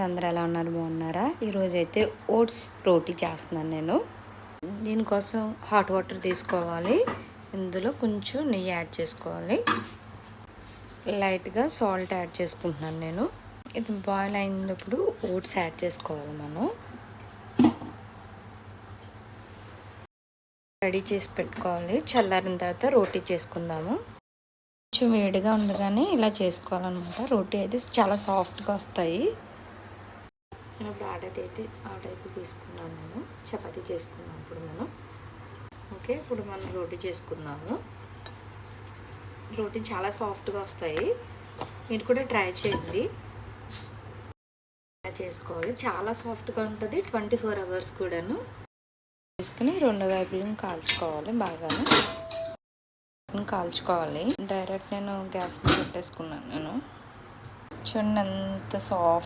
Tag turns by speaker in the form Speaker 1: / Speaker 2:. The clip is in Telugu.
Speaker 1: అందరూ ఎలా ఉన్నారు, బాగున్నారా? ఈరోజైతే ఓట్స్ రోటీ చేస్తున్నాను నేను. దీనికోసం హాట్ వాటర్ తీసుకోవాలి, ఇందులో కొంచెం నెయ్యి యాడ్ చేసుకోవాలి, లైట్గా సాల్ట్ యాడ్ చేసుకుంటున్నాను నేను. ఇది బాయిల్ అయినప్పుడు ఓట్స్ యాడ్ చేసుకోవాలి. మనం రెడీ చేసి పెట్టుకోవాలి. చల్లారిన తర్వాత రోటీ చేసుకుందాము. కొంచెం వేడిగా ఉండగానే ఇలా చేసుకోవాలన్నమాట. రోటీ అయితే చాలా సాఫ్ట్గా వస్తాయి. నేను ఇప్పుడు ఆటైతే తీసుకున్నాను. నేను చపాతీ చేసుకున్నాను. ఇప్పుడు మనం ఇప్పుడు మనం రోటీ చేసుకుందాము. రోటీ చాలా సాఫ్ట్గా వస్తాయి, మీరు కూడా ట్రై చేయండి. ఇలా చేసుకోవాలి, చాలా సాఫ్ట్గా ఉంటుంది. 24 hours కూడాను. తీసుకుని రెండు వైపులను కాల్చుకోవాలి, బాగా కాల్చుకోవాలి. డైరెక్ట్ నేను గ్యాస్ మీద పెట్టేసుకున్నాను. నేను చూడండి ఎంత సాఫ్ట్